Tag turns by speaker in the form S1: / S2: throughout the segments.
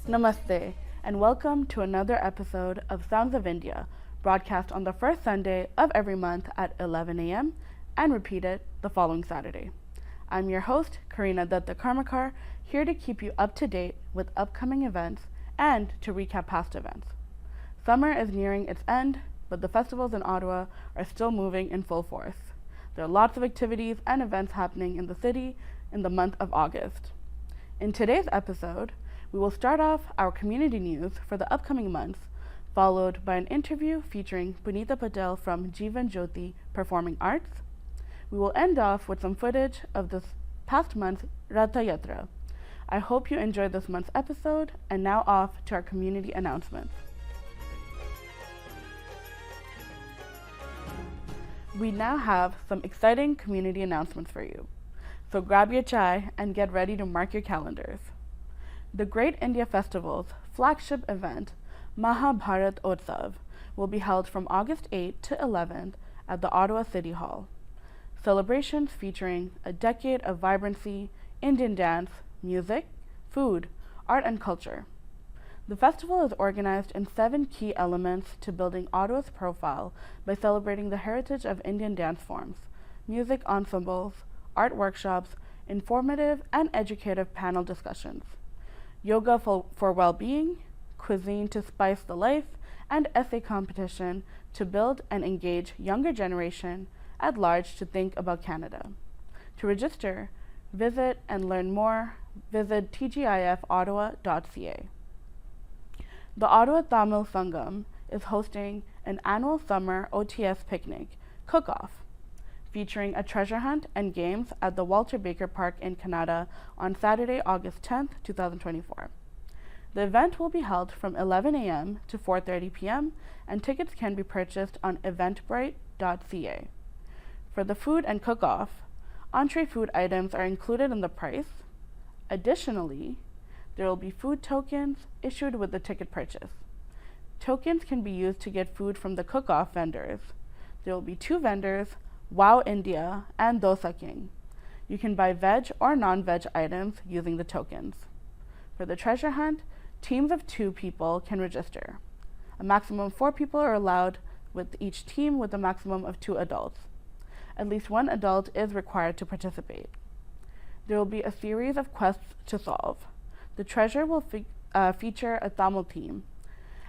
S1: Namaste, and welcome to another episode of Sounds of India, broadcast on the first Sunday of every month at 11 a.m. and repeated the following Saturday. I'm your host, Karina Datta Karmakar, here to keep you up to date with upcoming events and to recap past events. Summer is nearing its end, but the festivals in Ottawa are still moving in full force. There are lots of activities and events happening in the city in the month of August. In today's episode, we will start off our community news for the upcoming months, followed by an interview featuring Punita Patel from Jeevan Jyoti Performing Arts. We will end off with some footage of this past month's Ratha Yatra. I hope you enjoyed this month's episode, and now off to our community announcements. We now have some exciting community announcements for you. So grab your chai and get ready to mark your calendars. The Great India Festival's flagship event, Mahabharat Utsav, will be held from August 8th to 11th at the Ottawa City Hall. Celebrations featuring a decade of vibrancy, Indian dance, music, food, art, and culture. The festival is organized in 7 key elements to building Ottawa's profile by celebrating the heritage of Indian dance forms, music ensembles, art workshops, informative and educative panel discussions, yoga for well-being, cuisine to spice the life, and essay competition to build and engage younger generation at large to think about Canada. To register, visit and learn more, visit tgifottawa.ca. The Ottawa Tamil Sangam is hosting an annual summer OTS picnic, cook-off, featuring a treasure hunt and games at the Walter Baker Park in Canada on Saturday, August 10th, 2024. The event will be held from 11 a.m. to 4:30 p.m. and tickets can be purchased on eventbrite.ca. For the food and cook-off, entree food items are included in the price. Additionally, there will be food tokens issued with the ticket purchase. Tokens can be used to get food from the cook-off vendors. There will be 2 vendors, Wow India and Dosa King. You can buy veg or non-veg items using the tokens. For the treasure hunt, teams of 2 people can register. A maximum of 4 people are allowed with each team with a maximum of 2 adults. At least 1 adult is required to participate. There will be a series of quests to solve. The treasure will feature a Tamil team.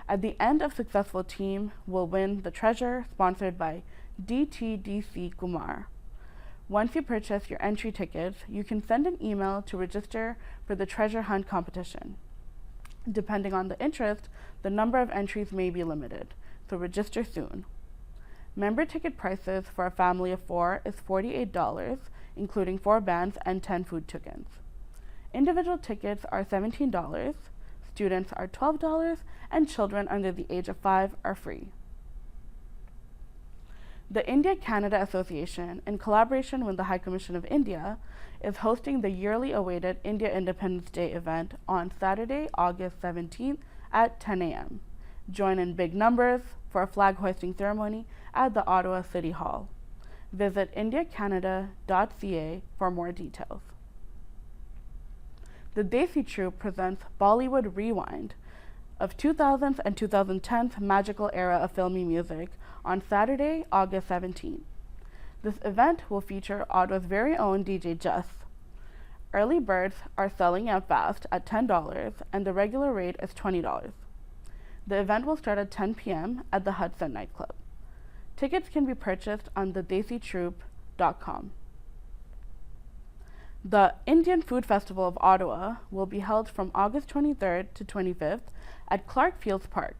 S1: At the end of successful team will win the treasure sponsored by DTDC Kumar. Once you purchase your entry tickets, you can send an email to register for the treasure hunt competition. Depending on the interest, the number of entries may be limited, so register soon. Member ticket prices for a family of 4 is $48, including 4 bands and 10 food tokens. Individual tickets are $17, students are $12, and children under the age of 5 are free. The India-Canada Association, in collaboration with the High Commission of India, is hosting the yearly awaited India Independence Day event on Saturday, August 17th at 10 a.m. Join in big numbers for a flag hoisting ceremony at the Ottawa City Hall. Visit indiacanada.ca for more details. The Desi Troupe presents Bollywood Rewind of 2000s and 2010s magical era of filmy music on Saturday, August 17th. This event will feature Ottawa's very own DJ Jess. Early birds are selling out fast at $10 and the regular rate is $20. The event will start at 10 p.m. at the Hudson nightclub. Tickets can be purchased on thedesitroupe.com. The Indian Food Festival of Ottawa will be held from August 23rd to 25th at Clark Fields Park.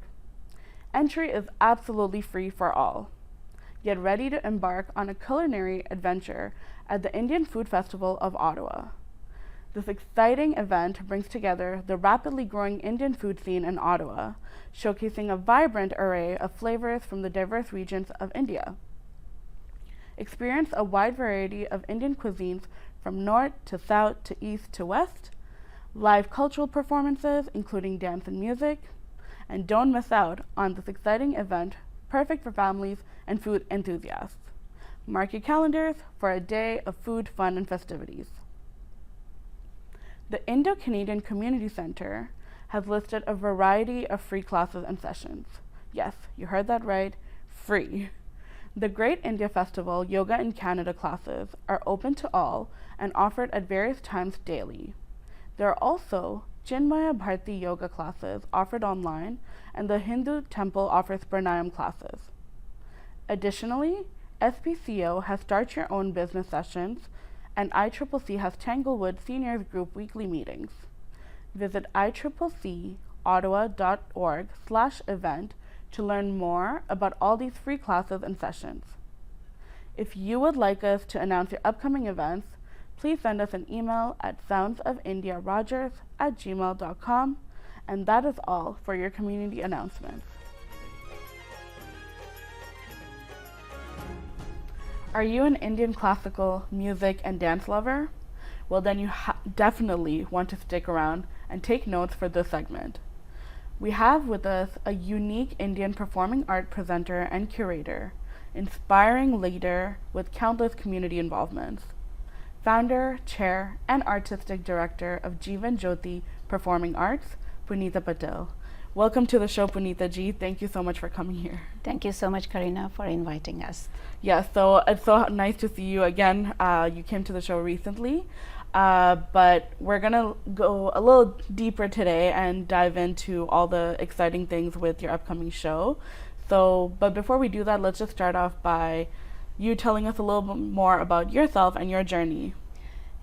S1: Entry is absolutely free for all. Get ready to embark on a culinary adventure at the Indian Food Festival of Ottawa. This exciting event brings together the rapidly growing Indian food scene in Ottawa, showcasing a vibrant array of flavors from the diverse regions of India. Experience a wide variety of Indian cuisines from north to south to east to west, live cultural performances including dance and music, and don't miss out on this exciting event perfect for families and food enthusiasts. Mark your calendars for a day of food, fun, and festivities. The Indo-Canadian Community Centre has listed a variety of free classes and sessions. Yes, you heard that right, free. The Great India Festival Yoga in Canada classes are open to all and offered at various times daily. There are also Chinmaya Bharti yoga classes offered online, and the Hindu temple offers pranayam classes. Additionally, SPCO has Start Your Own Business sessions, and ICCC has Tanglewood Seniors Group weekly meetings. Visit iccciottawa.org/event to learn more about all these free classes and sessions. If you would like us to announce your upcoming events, please send us an email at soundsofindiarogers@gmail.com. And that is all for your community announcements. Are you an Indian classical music and dance lover? Well, then you definitely want to stick around and take notes for this segment. We have with us a unique Indian performing art presenter and curator, inspiring leader with countless community involvements. Founder, chair, and artistic director of Jeevan Jyoti Performing Arts, Punita Patel. Welcome to the show, Punita ji. Thank you so much for coming here.
S2: Thank you so much, Karina, for inviting us.
S1: Yes, so it's so nice to see you again. You came to the show recently, but we're going to go a little deeper today and dive into all the exciting things with your upcoming show. But before we do that, let's just start off by you telling us a little bit more about yourself and your journey.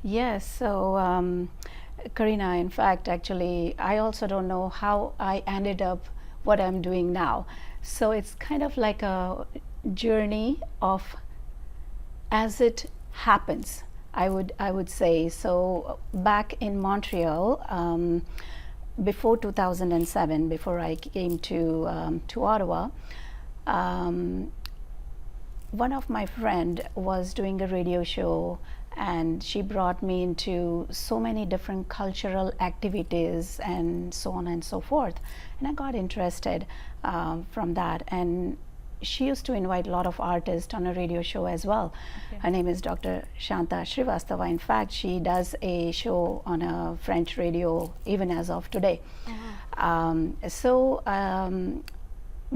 S2: Yes, so Karina, in fact, actually, I also don't know how I ended up what I'm doing now. So it's kind of like a journey of as it happens, I would say. So back in Montreal, before 2007, before I came to Ottawa, one of my friend was doing a radio show, and she brought me into so many different cultural activities and so on and so forth, and I got interested from that. And she used to invite a lot of artists on a radio show as well. Okay. Her name is Dr. Shanta Srivastava. In fact, she does a show on a French radio even as of today.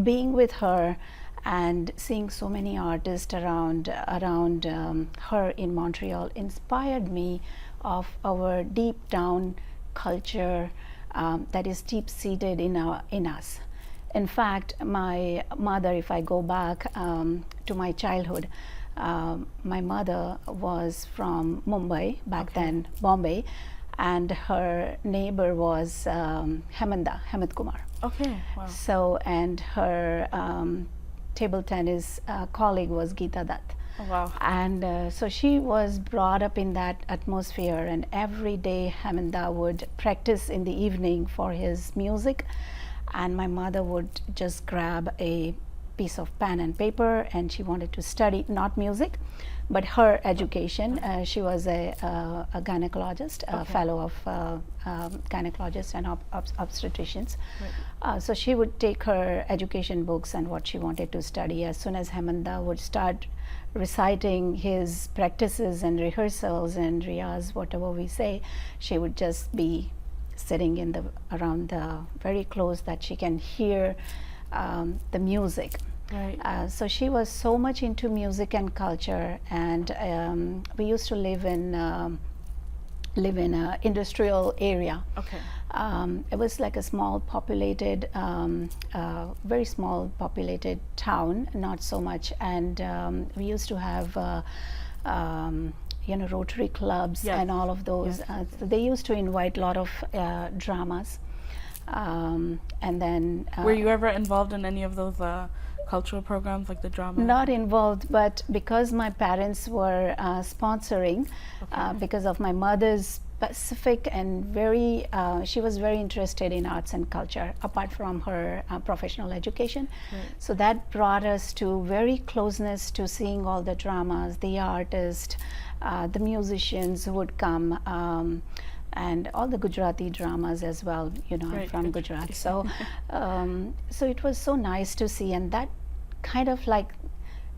S2: Being with her and seeing so many artists around her in Montreal inspired me of our deep down culture that is deep seated in us. In fact, my mother, if I go back to my childhood, my mother was from Mumbai, back then Bombay, and her neighbor was Hemant Kumar.
S1: Okay, wow.
S2: So, and her table tennis colleague was Geeta Dutt.
S1: Oh, wow.
S2: And so she was brought up in that atmosphere, and every day Hemanta would practice in the evening for his music, and my mother would just grab a piece of pen and paper, and she wanted to study not music but her education. She was a gynecologist, a fellow of gynecologists and obstetricians. Right. So she would take her education books and what she wanted to study. As soon as Hemanta would start reciting his practices and rehearsals and riyaz, whatever we say, she would just be sitting in around very close that she can hear the music.
S1: Right.
S2: So she was so much into music and culture, and we used to live in an industrial area.
S1: Okay.
S2: It was like a small populated, very small populated town, not so much, and we used to have Rotary clubs. Yes. And all of those. Yes. So they used to invite a lot of dramas, and then.
S1: Were you ever involved in any of those cultural programs, like the drama?
S2: Not involved, but because my parents were sponsoring, because of my mother's specific and very, she was very interested in arts and culture apart from her professional education. Right. So that brought us to very closeness to seeing all the dramas, the artists, the musicians who would come, and all the Gujarati dramas as well. Right. I'm from Gujarat. So, so it was so nice to see, and that kind of like,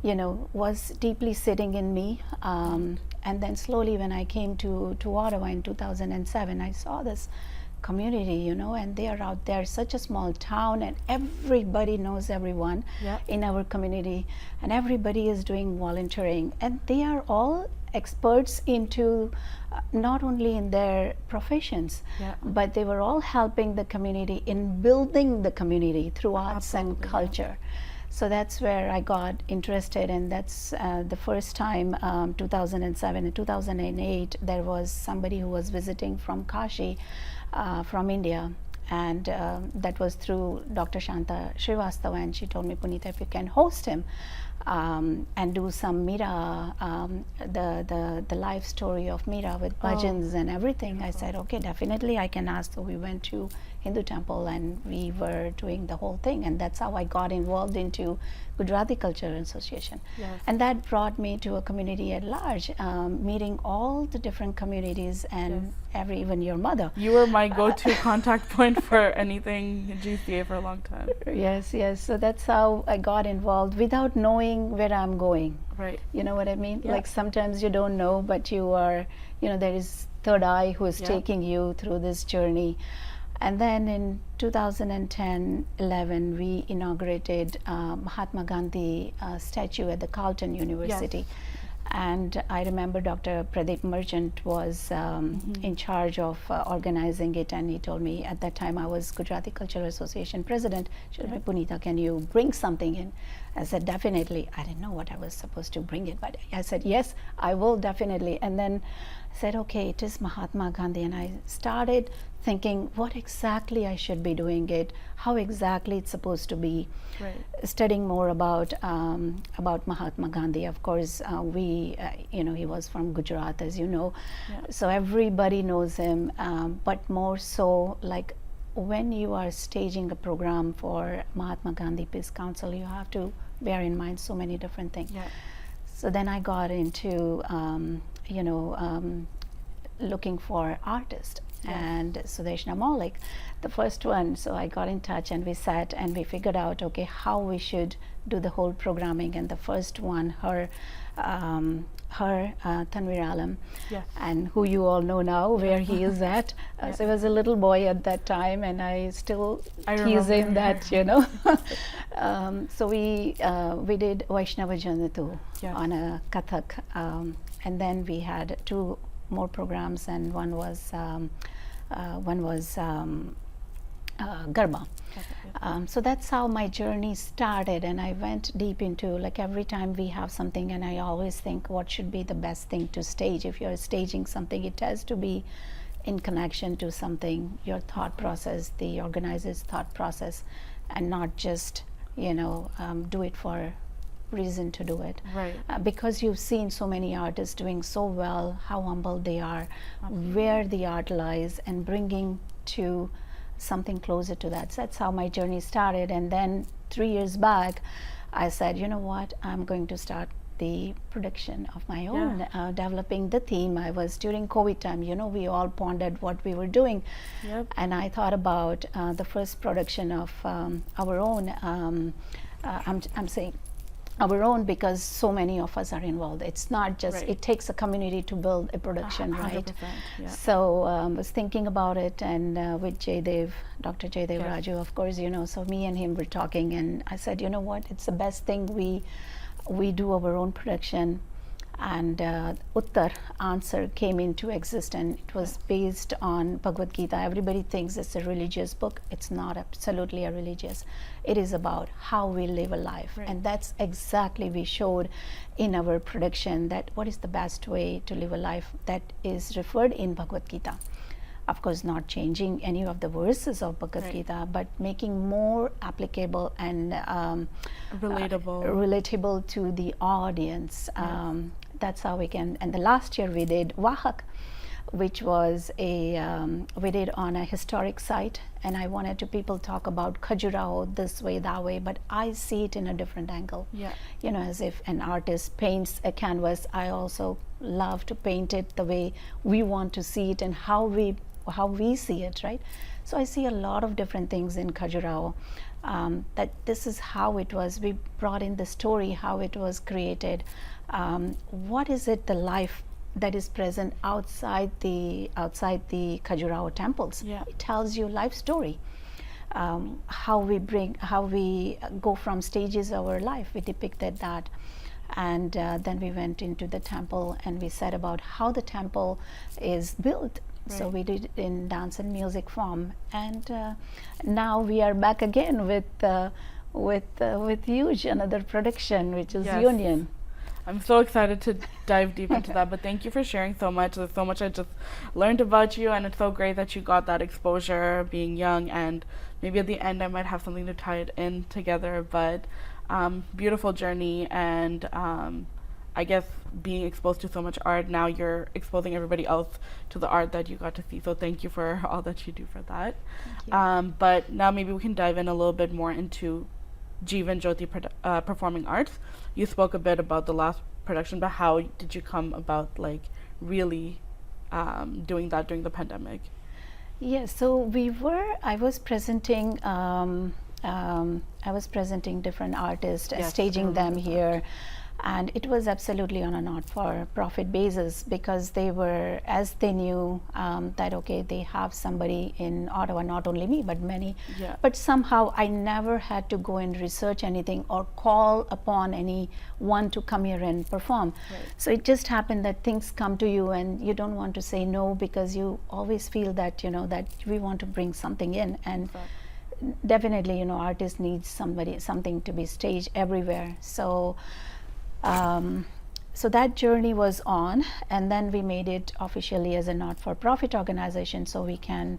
S2: was deeply sitting in me. And then slowly when I came to Ottawa in 2007, I saw this community, you know, and they are out there, such a small town, and everybody knows everyone
S1: Yep.
S2: in our community, and everybody is doing volunteering, and they are all experts into not only in their professions,
S1: Yeah.
S2: but they were all helping the community in building the community through arts and
S1: Absolutely, yeah.
S2: culture. So that's where I got interested, and that's the first time, 2007 and 2008, there was somebody who was visiting from Kashi, from India, and that was through Dr. Shanta Srivastava, and she told me, Punita, if you can host him and do some Meera, the life story of Meera with bhajans and everything. I said, okay, definitely I can ask. So we went to Hindu temple and we were doing the whole thing, and that's how I got involved into Gujarati Cultural Association.
S1: Yes.
S2: And that brought me to a community at large, meeting all the different communities and even your mother.
S1: You were my go-to contact point for anything GCA for a long time.
S2: Yes, yes. So that's how I got involved without knowing where I'm going.
S1: Right.
S2: You know what I mean?
S1: Yeah.
S2: Like sometimes you don't know, but you are, you know, there is third eye who is
S1: Yeah.
S2: taking you through this journey. And then in 2010-11, we inaugurated Mahatma Gandhi statue at the Carleton University. And I remember Dr. Pradeep Merchant was in charge of organizing it, and he told me, at that time I was Gujarati Cultural Association president, she told me, Punita, can you bring something in? I said, definitely. I didn't know what I was supposed to bring it, but I said, yes, I will definitely. And then I said, okay, it is Mahatma Gandhi, and I started thinking what exactly I should be doing it, how exactly it's supposed to be.
S1: Right.
S2: Studying more about Mahatma Gandhi. Of course, you know, he was from Gujarat, as you know, so everybody knows him. But more so, like when you are staging a program for Mahatma Gandhi Peace Council, you have to bear in mind so many different things.
S1: Yeah.
S2: So then I got into, you know, looking for artists. And Sudeshna Maulik, the first one. So I got in touch and we sat and we figured out, okay, how we should do the whole programming. And the first one, her Tanvir Alam, and who you all know now, where he is at. So he was a little boy at that time, and I still tease him that, you know. So we did Vaishnava Janatu on a Kathak, and then we had 2 more programs, and one was Garba. So that's how my journey started, and I went deep into, like, every time we have something, and I always think what should be the best thing to stage. If you're staging something, it has to be in connection to something, your thought process, the organizer's thought process, and not just, you know, do it for reason to do it.
S1: Right.
S2: Because you've seen so many artists doing so well, how humble they are, where the art lies, and bringing to something closer to that. So that's how my journey started. And then 3 years back, I said, you know what, I'm going to start the production of my own, developing the theme. I was during COVID time, you know, we all pondered what we were doing. And I thought about the first production of our own, I'm saying our own, because so many of us are involved. It's not just, it takes a community to build a production, right? So I was thinking about it, and with Jaydev, Dr. Jaydev Raju, of course, you know, so me and him were talking, and I said, you know what, it's the best thing we do our own production. And Uttar answer came into existence. It was based on Bhagavad Gita. Everybody thinks it's a religious book. It's not absolutely a religious. It is about how we live a life. And that's exactly we showed in our production, that what is the best way to live a life that is referred in Bhagavad Gita. Of course, not changing any of the verses of Bhagavad Gita, but making more applicable and relatable to the audience. That's how we can. And the last year we did Vahak, which was we did on a historic site, and I wanted to people talk about Khajuraho this way, that way, but I see it in a different angle. You know, as if an artist paints a canvas, I also love to paint it the way we want to see it and how we see it, right? So I see a lot of different things in Khajuraho. That this is how it was. We brought in the story, how it was created. What is it, the life that is present outside the Khajuraho temples.
S1: Yeah.
S2: It tells you life story. How we go from stages of our life. We depicted that, and then we went into the temple and we said about how the temple is built. So
S1: Right.
S2: we did it in dance and music form, and now we are back again with huge another production, which is
S1: Yes.
S2: Union.
S1: I'm so excited to dive deep into that, but thank you for sharing so much. There's so much I just learned about you, and it's so great that you got that exposure being young, and maybe at the end I might have something to tie it in together, but beautiful journey, and I guess being exposed to so much art, now you're exposing everybody else to the art that you got to see, so thank you for all that you do for that.
S2: Thank you.
S1: But now maybe we can dive in a little bit more into Jeevan Jyoti Performing Arts. You spoke a bit about the last production, but how did you come about like really doing that during the pandemic?
S2: Yes, so I was presenting different artists,
S1: Yes, I
S2: staging them
S1: remember that.
S2: here, and it was absolutely on a not-for-profit basis because they were, as they knew that okay, they have somebody in Ottawa, not only me but many,
S1: Yeah.
S2: but somehow I never had to go and research anything or call upon anyone to come here and perform.
S1: Right.
S2: So it just happened that things come to you and you don't want to say no because you always feel that that we want to bring something in, and definitely artist needs something to be staged everywhere. So that journey was on, and then we made it officially as a not-for-profit organization, so we can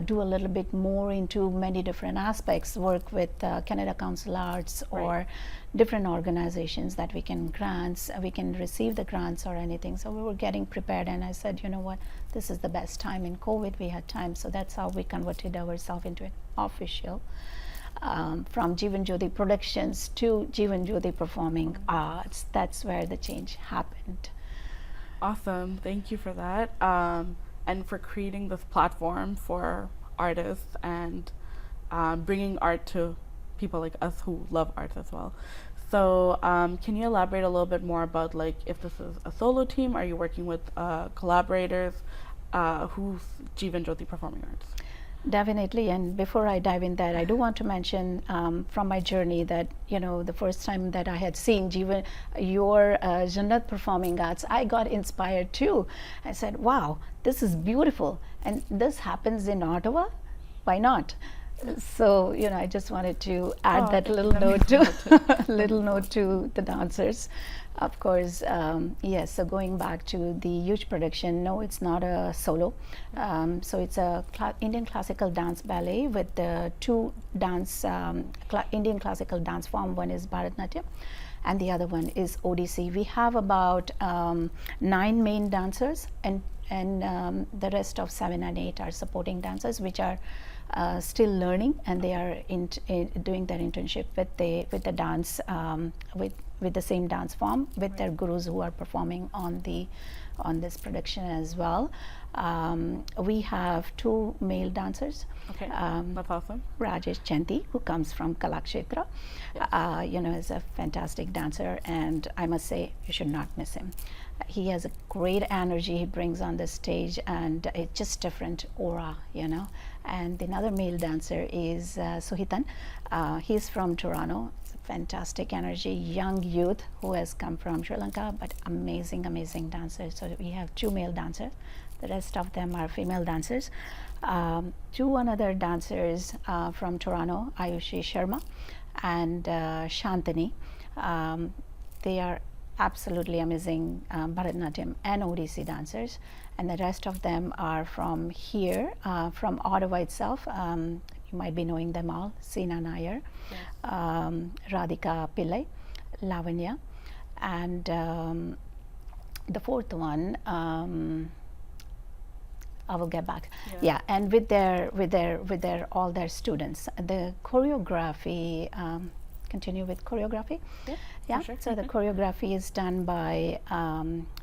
S2: do a little bit more into many different aspects, work with Canada Council Arts or
S1: Right.
S2: different organizations that we can receive the grants or anything. So we were getting prepared, and I said, you know what, this is the best time. In COVID we had time, so that's how we converted ourselves into an official, from Jeevan Jyoti Productions to Jeevan Jyoti Performing Arts. That's where the change happened.
S1: Awesome. Thank you for that. And for creating this platform for artists and bringing art to people like us who love art as well. So, can you elaborate a little bit more about like if this is a solo team? Are you working with collaborators? Who's Jeevan Jyoti Performing Arts?
S2: Definitely, and before I dive in that, I do want to mention from my journey that the first time that I had seen your Jannat Performing Arts, I got inspired too. I said, "Wow, this is beautiful, and this happens in Ottawa. Why not?" So I just wanted to add that little
S1: that
S2: note
S1: makes
S2: to little note to the dancers. Of course, yes. So going back to the huge production, no, it's not a solo. So it's a Indian classical dance ballet with the two Indian classical dance form. One is Bharatanatyam, and the other one is Odissi. We have about 9 main dancers, and the rest of 7 and 8 are supporting dancers, which are still learning, and they are doing their internship with the dance with the same dance form with
S1: Right.
S2: their gurus who are performing on this production as well. We have 2 male dancers.
S1: Okay, that's awesome.
S2: Rajesh Chanti, who comes from Kalakshetra,
S1: Yes.
S2: is a fantastic dancer, and I must say you should not miss him. He has a great energy he brings on the stage, and it's just different aura. And another male dancer is Suhitan. He's from Toronto. It's a fantastic energy, young youth who has come from Sri Lanka, but amazing dancer. So we have 2 male dancers. The rest of them are female dancers. 2 another dancers from Toronto, Ayushi Sharma and Shantani. They are absolutely amazing Bharatanatyam and Odissi dancers, and the rest of them are from here, from Ottawa itself. You might be knowing them all: Seena Nair,
S1: Yes.
S2: Radhika Pillai, Lavanya, and the 4th one. I will get back. Yeah, and with their all their students. The choreography. Continue with choreography.
S1: Yeah, for sure.
S2: So the choreography is done by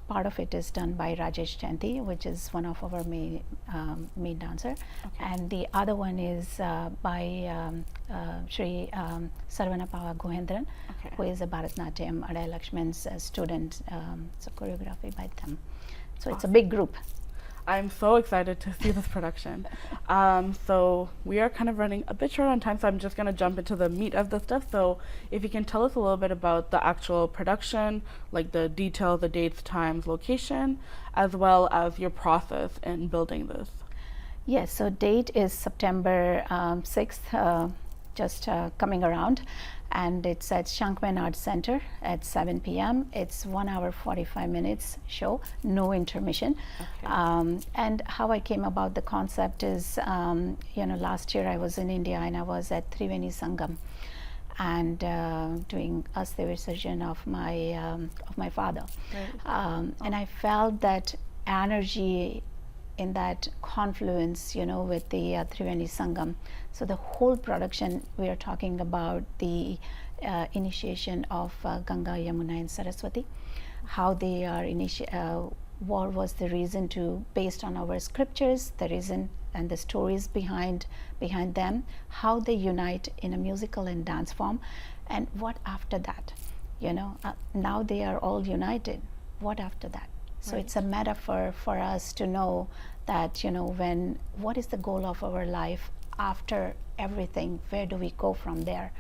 S2: part of it is done by Rajesh Chanti, which is one of our main dancer,
S1: Okay.
S2: and the other one is by Sri Sarvanapava Gohendran,
S1: Okay.
S2: who is a Bharatanatyam Aday Lakshman's student. So choreography by them. So it's a big group.
S1: I'm so excited to see this production. So we are kind of running a bit short on time, so I'm just going to jump into the meat of the stuff. So if you can tell us a little bit about the actual production, like the details, the dates, times, location, as well as your process in building this.
S2: Yes, so date is September 6th, just coming around, and it's at Shankman Arts Center at 7 p.m. It's 1 hour 45 minutes show, no intermission.
S1: Okay.
S2: And how I came about the concept is, last year I was in India and I was at Triveni Sangam and doing Astha Visarjan of my father.
S1: Right.
S2: And I felt that energy in that confluence, with the Triveni Sangam. So the whole production, we are talking about the initiation of Ganga, Yamuna, and Saraswati, how they are what was the reason to, based on our scriptures, the reason and the stories behind them, how they unite in a musical and dance form, and what after that, now they are all united. What after that? So
S1: Right.
S2: it's a metaphor for us to know that, what is the goal of our life after everything? Where do we go from there?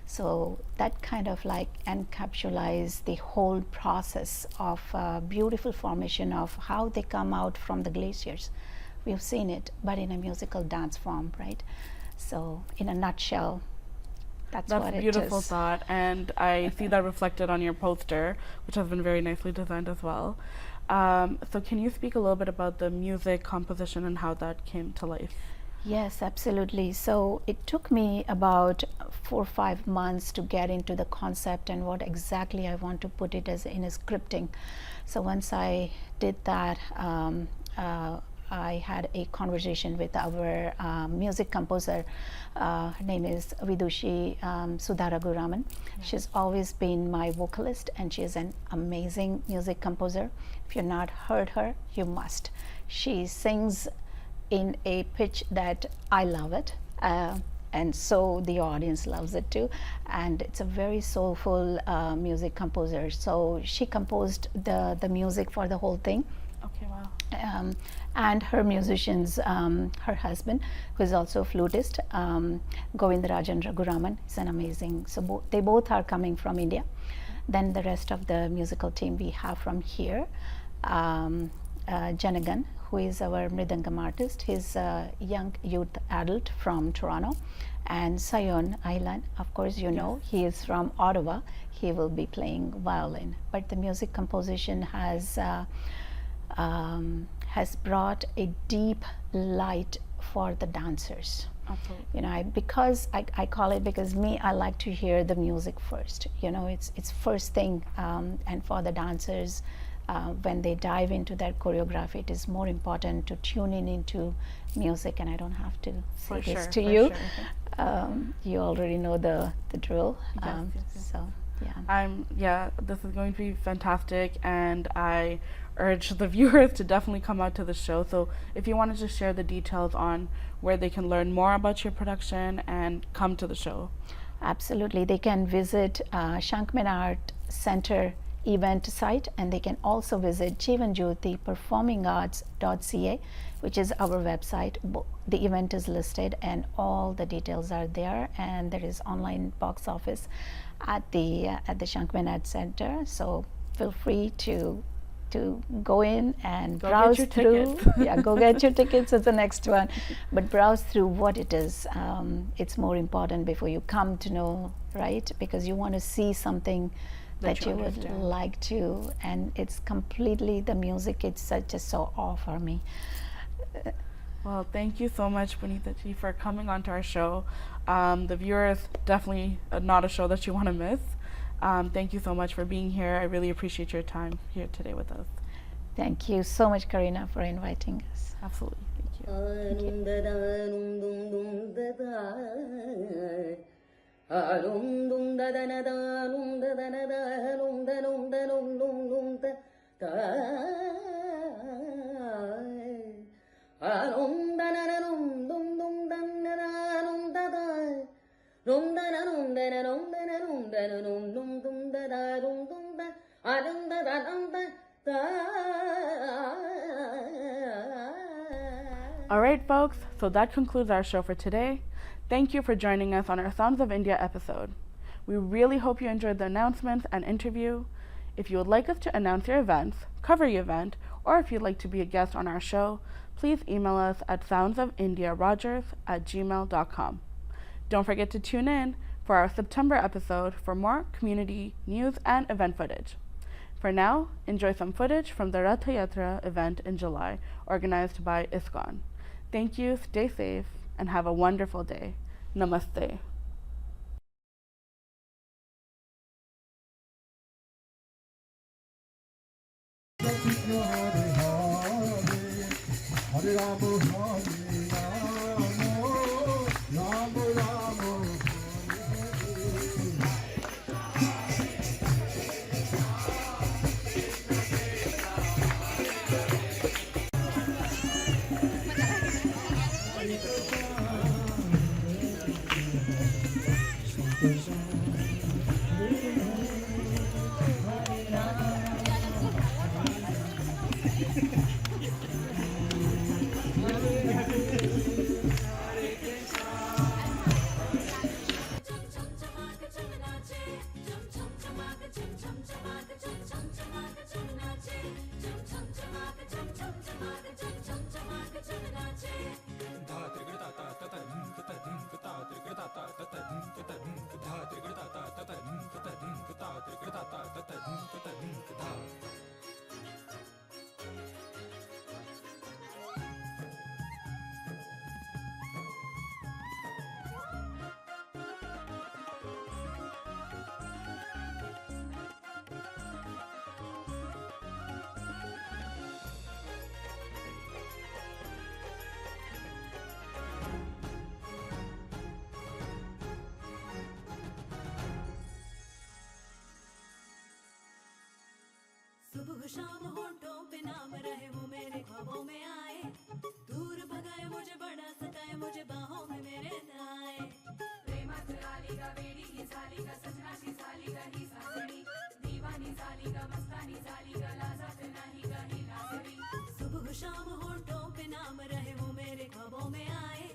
S2: So that kind of like encapsulates the whole process of beautiful formation of how they come out from the glaciers. We've seen it, but in a musical dance form, right? So in a nutshell, that's what it is.
S1: That's beautiful thought, and I see that reflected on your poster, which has been very nicely designed as well. So can you speak a little bit about the music composition and how that came to life?
S2: Yes, absolutely. So it took me about 4 or 5 months to get into the concept and what exactly I want to put it as in a scripting. So once I did that, I had a conversation with our music composer. Her name is Vidushi Sudha Raghuraman.
S1: Yes.
S2: She's always been my vocalist, and she is an amazing music composer. If you've not heard her, you must. She sings in a pitch that I love it, and so the audience loves it too. And it's a very soulful music composer. So she composed the music for the whole thing.
S1: Okay, wow.
S2: And her musicians, her husband, who is also a flutist, Govindarajan Raghuraman, is an amazing. So they both are coming from India. Then the rest of the musical team we have from here, Janagan, who is our Mridangam artist. He's a young youth adult from Toronto. And Sayon Ailan, of course, know, he is from Ottawa. He will be playing violin. But the music composition has brought a deep light for the dancers.
S1: Absolutely.
S2: Because I call it, because I like to hear the music first. It's first thing, and for the dancers, when they dive into that choreography, it is more important to tune into music, and I don't have to say this to you.
S1: Sure.
S2: You already know the drill.
S1: Yes.
S2: So yeah.
S1: This is going to be fantastic, and I urge the viewers to definitely come out to the show. So if you wanted to share the details on where they can learn more about your production and come to the show.
S2: Absolutely. They can visit Shankman Art Center event site, and they can also visit jivanjyotiperformingarts.ca, which is our website. The event is listed and all the details are there, and there is online box office at the Shankman Art Center. So feel free to go in and browse through. Go get your tickets is the next one. But browse through what it is. It's more important before you come to know, right? Because you want to see something that you would like to, and it's completely the music. It's just so awe for me.
S1: Well, thank you so much, Punita Ji, for coming onto our show. The viewers, definitely not a show that you want to miss. Thank you so much for being here. I really appreciate your time here today with us.
S2: Thank you so much, Karina, for inviting us.
S1: Absolutely. Thank you. Alright, folks, so that concludes our show for today. Thank you for joining us on our Sounds of India episode. We really hope you enjoyed the announcements and interview. If you would like us to announce your events, cover your event, or if you'd like to be a guest on our show, please email us at soundsofindiarogers@gmail.com. Don't forget to tune in for our September episode for more community news and event footage. For now, enjoy some footage from the Ratha Yatra event in July, organized by ISKCON. Thank you, stay safe, and have a wonderful day. Namaste.
S3: Hare Rama, Rama Rama,
S4: सुबह शाम होठों पे नाम रहे वो मेरे ख्वाबों में आए दूर भगाए मुझे बड़ा सताए मुझे बाहों में मेरे आए प्रेमात आली का बेड़ी ही साली का सजना सी साली का ही सासड़ी दीवानी साली का मस्तानी साली का लाजा पे नहीं का ही लाजरी सुबह शाम होठों पे नाम रहे वो मेरे ख्वाबों में आए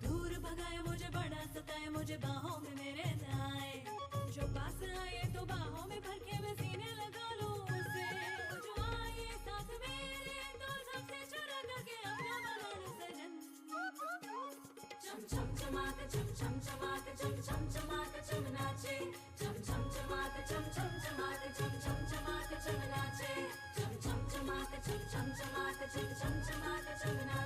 S4: दूर भगाए मुझे बड़ा सताए मुझे बाहों में मेरे आए जो पास आए तो बाहों में भर के मैं सीने लगा लूं उसे जो आए साथ मेरे तो सबसे चुरा के अपना बना लूं सजन चम चम चमाक चम चम चमाक चम चम चमाक चम नाचे चम चम चमाक चम चम चमाक चम चम चमाक चम नाचे चम चम चमाक चम चम चमाक चम चम चमाक चम नाचे